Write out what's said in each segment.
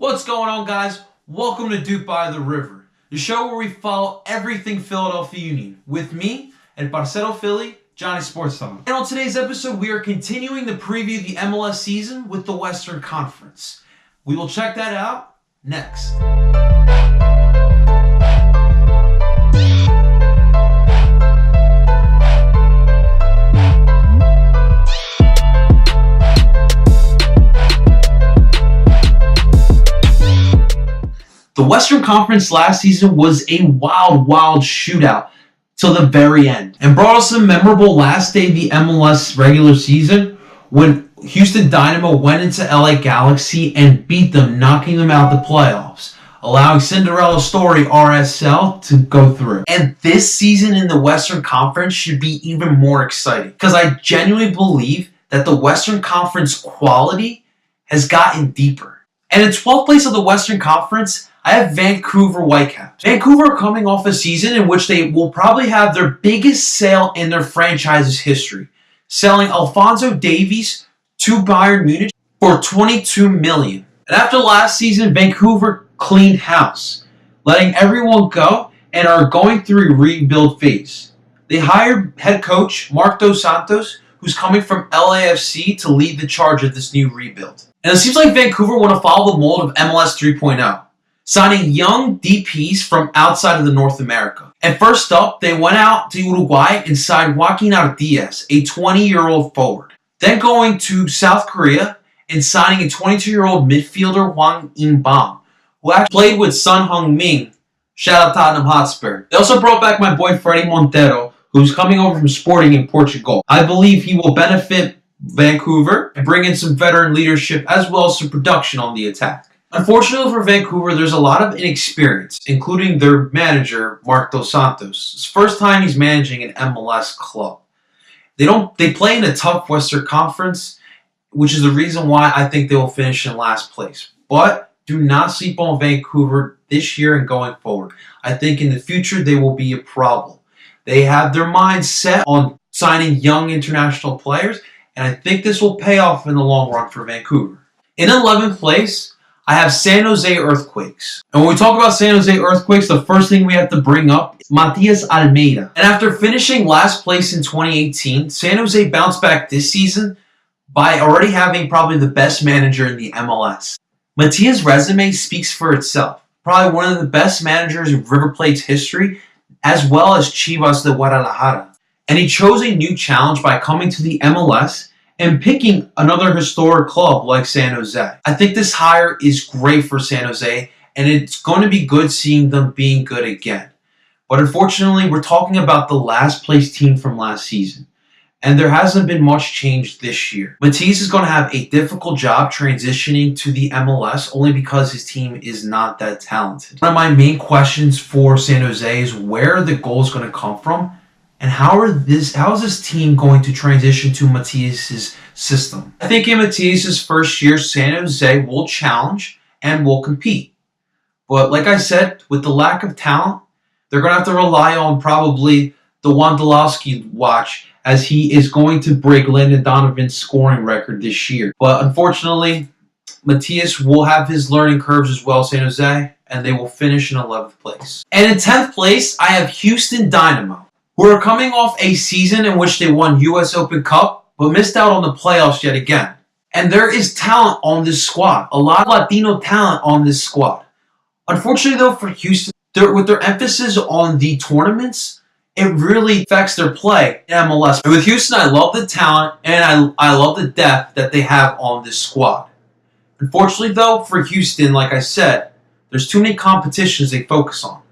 What's going on, guys? Welcome to DOOP by the River, the show where we follow everything Philadelphia Union with me and Parcero Philly, Johnny Sports Talk. And on today's episode, we are continuing to preview the MLS season with the Western Conference. We will check that out next. The Western Conference last season was a wild shootout till the very end and brought us a memorable last day of the MLS regular season when Houston Dynamo went into LA Galaxy and beat them, knocking them out the playoffs, allowing Cinderella story RSL to go through. And this season in the Western Conference should be even more exciting because I genuinely believe that the Western Conference quality has gotten deeper. And in 12th place of the Western Conference, I have Vancouver Whitecaps. Vancouver are coming off a season in which they will probably have their biggest sale in their franchise's history, selling Alphonso Davies to Bayern Munich for $22 million. And after last season, Vancouver cleaned house, letting everyone go and are going through a rebuild phase. They hired head coach Marc Dos Santos, who's coming from LAFC to lead the charge of this new rebuild. And it seems like Vancouver want to follow the mold of MLS 3.0. Signing young DPs from outside of the North America. And first up, they went out to Uruguay and signed Joaquin Artias, a 20-year-old forward. Then going to South Korea and signing a 22-year-old midfielder Hwang In-bam, who actually played with Son Heung-min. Shout out Tottenham Hotspur. They also brought back my boy Freddie Montero, who's coming over from Sporting in Portugal. I believe he will benefit Vancouver and bring in some veteran leadership as well as some production on the attack. Unfortunately for Vancouver, there's a lot of inexperience, including their manager, Marc Dos Santos. It's the first time he's managing an MLS club. They play in a tough Western Conference, which is the reason why I think they will finish in last place. But do not sleep on Vancouver this year and going forward. I think in the future they will be a problem. They have their minds set on signing young international players, and I think this will pay off in the long run for Vancouver. In 11th place, I have San Jose Earthquakes. And when we talk about San Jose Earthquakes, the first thing we have to bring up is Matias Almeida. And after finishing last place in 2018, San Jose bounced back this season by already having probably the best manager in the MLS. Matias' resume speaks for itself. Probably one of the best managers in River Plate's history, as well as Chivas de Guadalajara. And he chose a new challenge by coming to the MLS and picking another historic club like San Jose. I think this hire is great for San Jose, and it's going to be good seeing them being good again. But unfortunately, we're talking about the last place team from last season, and there hasn't been much change this year. Matias is going to have a difficult job transitioning to the MLS only because his team is not that talented. One of my main questions for San Jose is where are the goals going to come from? And how is this team going to transition to Matias' system? I think in Matias' first year, San Jose will challenge and will compete. But like I said, with the lack of talent, they're going to have to rely on probably the Wondolowski watch as he is going to break Landon Donovan's scoring record this year. But unfortunately, Matias will have his learning curves as well, San Jose, and they will finish in 11th place. And in 10th place, I have Houston Dynamo, who are coming off a season in which they won US Open Cup, but missed out on the playoffs yet again. And there is talent on this squad, a lot of Latino talent on this squad. Unfortunately, though, for Houston, with their emphasis on the tournaments, it really affects their play in MLS. And with Houston, I love the talent, and I love the depth that they have on this squad. Unfortunately, though, for Houston, like I said, there's too many competitions they focus on,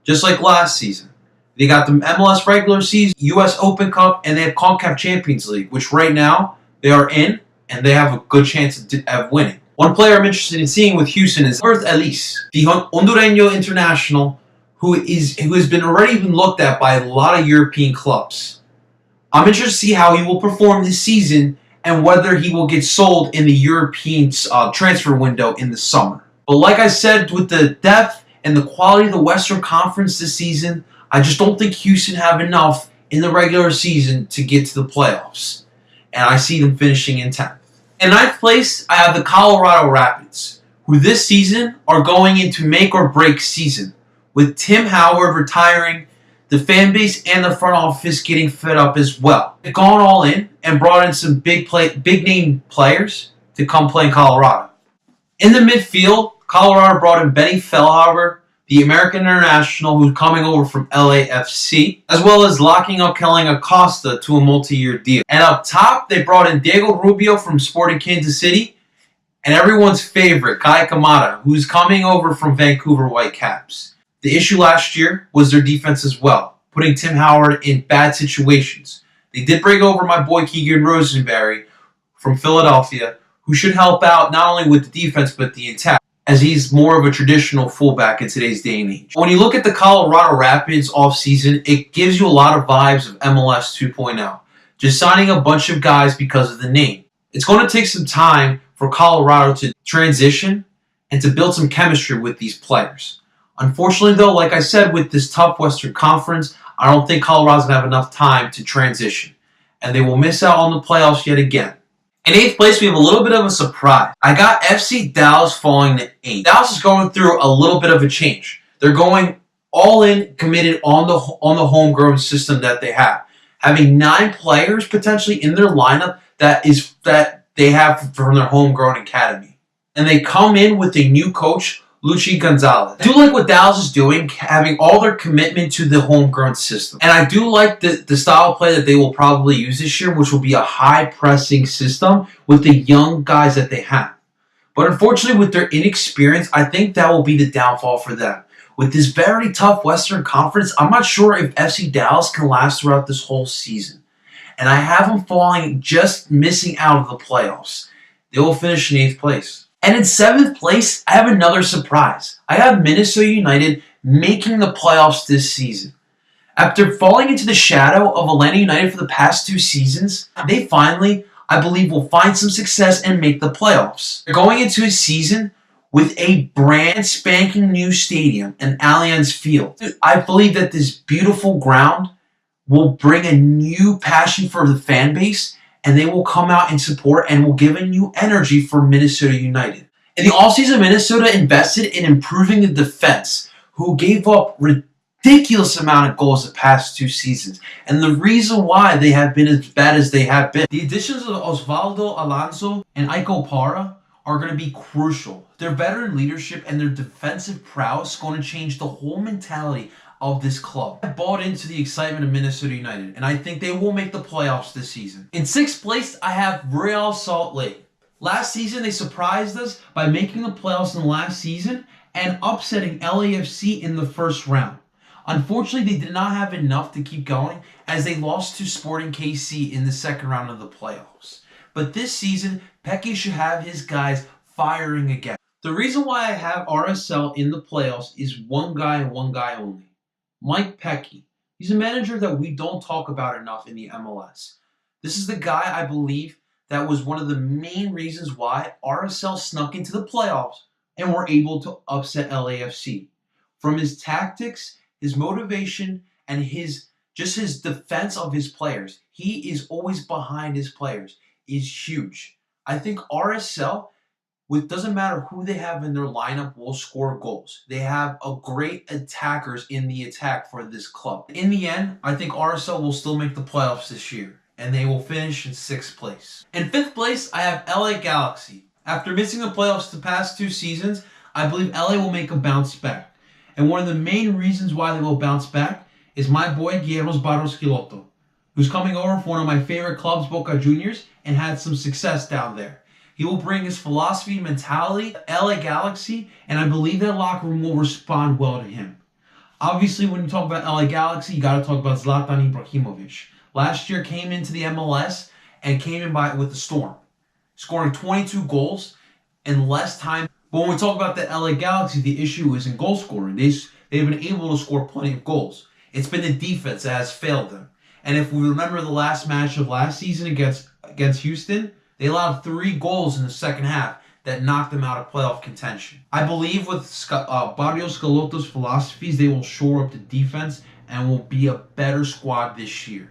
just like last season. They got the MLS regular season, US Open Cup, and they have CONCACAF Champions League, which right now they are in, and they have a good chance of winning. One player I'm interested in seeing with Houston is Albert Ellis, the Hondureño international, who has been already been looked at by a lot of European clubs. I'm interested to see how he will perform this season and whether he will get sold in the European transfer window in the summer. But like I said, with the depth and the quality of the Western Conference this season, I just don't think Houston have enough in the regular season to get to the playoffs. And I see them finishing in 10th. In 9th place, I have the Colorado Rapids, who this season are going into make or break season. With Tim Howard retiring, the fan base and the front office getting fed up as well. They've gone all in and brought in some big name players to come play in Colorado. In the midfield, Colorado brought in Benny Feilhaber, the American international who's coming over from LAFC, as well as locking up Kelly Acosta to a multi-year deal. And up top, they brought in Diego Rubio from Sporting Kansas City, and everyone's favorite, Kai Kamada, who's coming over from Vancouver Whitecaps. The issue last year was their defense as well, putting Tim Howard in bad situations. They did bring over my boy Keegan Rosenberry from Philadelphia, who should help out not only with the defense but the attack, as he's more of a traditional fullback in today's day and age. When you look at the Colorado Rapids offseason, it gives you a lot of vibes of MLS 2.0, just signing a bunch of guys because of the name. It's going to take some time for Colorado to transition and to build some chemistry with these players. Unfortunately, though, like I said, with this tough Western Conference, I don't think Colorado's going to have enough time to transition, and they will miss out on the playoffs yet again. In 8th place, we have a little bit of a surprise. I got FC Dallas falling to 8th. Dallas is going through a little bit of a change. They're going all in, committed on the homegrown system that they have, having 9 players potentially in their lineup that they have from their homegrown academy, and they come in with a new coach, Luchi Gonzalez. I do like what Dallas is doing, having all their commitment to the homegrown system. And I do like the style of play that they will probably use this year, which will be a high-pressing system with the young guys that they have. But unfortunately, with their inexperience, I think that will be the downfall for them. With this very tough Western Conference, I'm not sure if FC Dallas can last throughout this whole season. And I have them falling, just missing out of the playoffs. They will finish in 8th place. And in 7th place, I have another surprise. I have Minnesota United making the playoffs this season. After falling into the shadow of Atlanta United for the past 2 seasons, they finally, I believe, will find some success and make the playoffs. They're going into a season with a brand spanking new stadium, an Allianz Field. I believe that this beautiful ground will bring a new passion for the fan base, and they will come out and support and will give a new energy for Minnesota United. In the offseason, Minnesota invested in improving the defense, who gave up ridiculous amount of goals the past 2 seasons. And the reason why they have been as bad as they have been. The additions of Osvaldo Alonso and Iko Para are going to be crucial. Their veteran leadership and their defensive prowess is going to change the whole mentality of this club. I bought into the excitement of Minnesota United, and I think they will make the playoffs this season. In 6th place, I have Real Salt Lake. Last season, they surprised us by making the playoffs in the last season and upsetting LAFC in the first round. Unfortunately, they did not have enough to keep going as they lost to Sporting KC in the second round of the playoffs. But this season, Pecky should have his guys firing again. The reason why I have RSL in the playoffs is one guy and one guy only. Mike Pecky. He's a manager that we don't talk about enough in the MLS. This is the guy, I believe, that was one of the main reasons why RSL snuck into the playoffs and were able to upset LAFC. From his tactics, his motivation, and his defense of his players, he is always behind his players, is huge. I think RSL, doesn't matter who they have in their lineup, will score goals. They have a great attackers in the attack for this club. In the end, I think RSL will still make the playoffs this year, and they will finish in 6th place. In 5th place, I have LA Galaxy. After missing the playoffs the past 2 seasons, I believe LA will make a bounce back. And one of the main reasons why they will bounce back is my boy Guillermo Barros Quilotto, who's coming over from one of my favorite clubs, Boca Juniors, and had some success down there. He will bring his philosophy, mentality, LA Galaxy, and I believe that locker room will respond well to him. Obviously, when you talk about LA Galaxy, you got to talk about Zlatan Ibrahimovic. Last year came into the MLS and came in with a storm, scoring 22 goals in less time. But when we talk about the LA Galaxy, the issue is in goal scoring. They've been able to score plenty of goals. It's been the defense that has failed them. And if we remember the last match of last season against Houston, they allowed 3 goals in the second half that knocked them out of playoff contention. I believe with Barrios Scalotto's philosophies, they will shore up the defense and will be a better squad this year.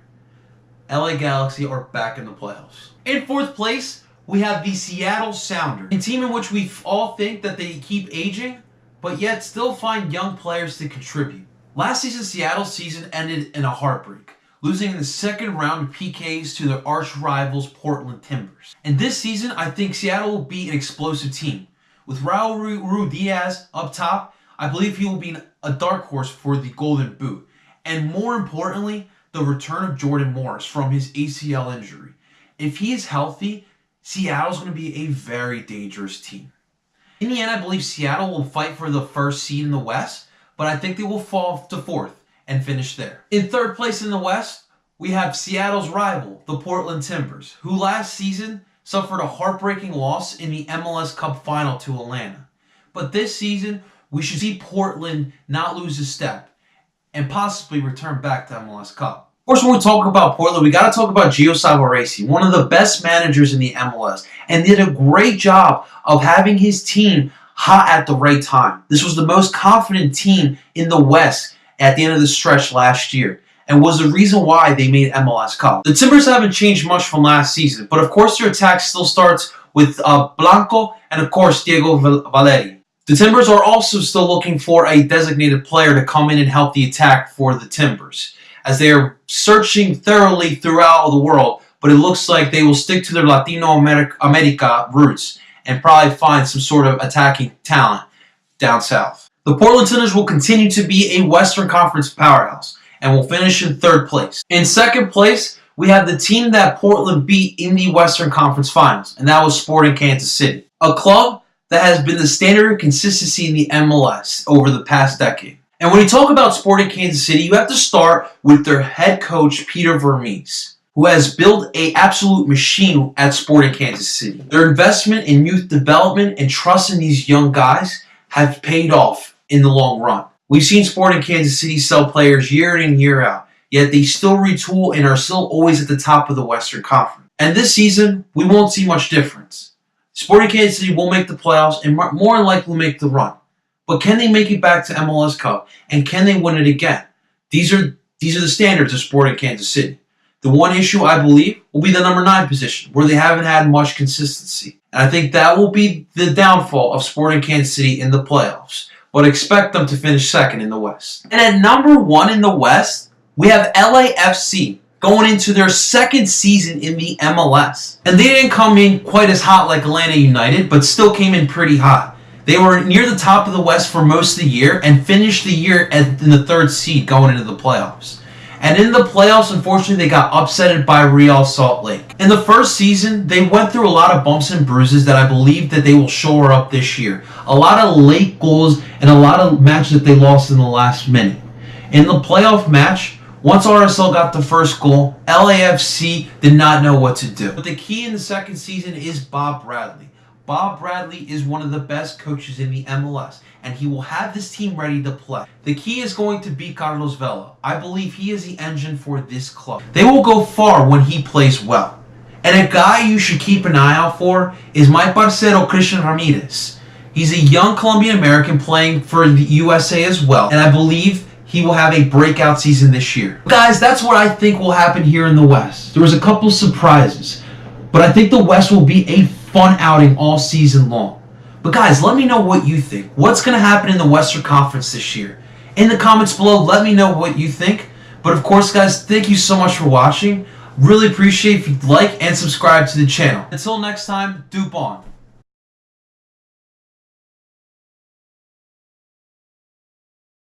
LA Galaxy are back in the playoffs. In 4th place, we have the Seattle Sounders, a team in which we all think that they keep aging, but yet still find young players to contribute. Last season's Seattle season ended in a heartbreak, losing in the second round of PKs to their arch rivals Portland Timbers. And this season, I think Seattle will be an explosive team. With Raul Ruidiaz up top, I believe he will be a dark horse for the Golden Boot. And more importantly, the return of Jordan Morris from his ACL injury. If he is healthy, Seattle's going to be a very dangerous team. In the end, I believe Seattle will fight for the first seed in the West, but I think they will fall to fourth and finish there. In third place in the West, we have Seattle's rival, the Portland Timbers, who last season suffered a heartbreaking loss in the MLS Cup final to Atlanta. But this season, we should see Portland not lose a step and possibly return back to MLS Cup. Of course, when we talk about Portland, we got to talk about Gio Savarese, one of the best managers in the MLS, and did a great job of having his team hot at the right time. This was the most confident team in the West at the end of the stretch last year, and was the reason why they made MLS Cup. The Timbers haven't changed much from last season, but of course their attack still starts with Blanco and of course Diego Valeri. The Timbers are also still looking for a designated player to come in and help the attack for the Timbers, as they are searching thoroughly throughout the world, but it looks like they will stick to their Latino America roots and probably find some sort of attacking talent down south. The Portland Timbers will continue to be a Western Conference powerhouse and will finish in third place. In second place, we have the team that Portland beat in the Western Conference Finals, and that was Sporting Kansas City, a club that has been the standard of consistency in the MLS over the past decade. And when you talk about Sporting Kansas City, you have to start with their head coach, Peter Vermes, who has built an absolute machine at Sporting Kansas City. Their investment in youth development and trust in these young guys have paid off in the long run. We've seen Sporting Kansas City sell players year in and year out, yet they still retool and are still always at the top of the Western Conference. And this season, we won't see much difference. Sporting Kansas City will make the playoffs and more likely will make the run. But can they make it back to MLS Cup? And can they win it again? These are the standards of Sporting Kansas City. The one issue, I believe, will be the number 9 position, where they haven't had much consistency. And I think that will be the downfall of Sporting Kansas City in the playoffs. But expect them to finish second in the West. And at number 1 in the West, we have LAFC going into their second season in the MLS. And they didn't come in quite as hot like Atlanta United, but still came in pretty hot. They were near the top of the West for most of the year and finished the year in the 3rd seed going into the playoffs. And in the playoffs, unfortunately, they got upsetted by Real Salt Lake. In the first season, they went through a lot of bumps and bruises that I believe that they will shore up this year. A lot of late goals and a lot of matches that they lost in the last minute. In the playoff match, once RSL got the first goal, LAFC did not know what to do. But the key in the second season is Bob Bradley. Bob Bradley is one of the best coaches in the MLS, and he will have this team ready to play. The key is going to be Carlos Vela. I believe he is the engine for this club. They will go far when he plays well. And a guy you should keep an eye out for is my parcero Christian Ramirez. He's a young Colombian-American playing for the USA as well, and I believe he will have a breakout season this year. Guys, that's what I think will happen here in the West. There was a couple surprises, but I think the West will be a fun outing all season long. But guys, let me know what you think. What's going to happen in the Western Conference this year? In the comments below, let me know what you think. But of course, guys, thank you so much for watching. Really appreciate if you like and subscribe to the channel. Until next time, DOOP on.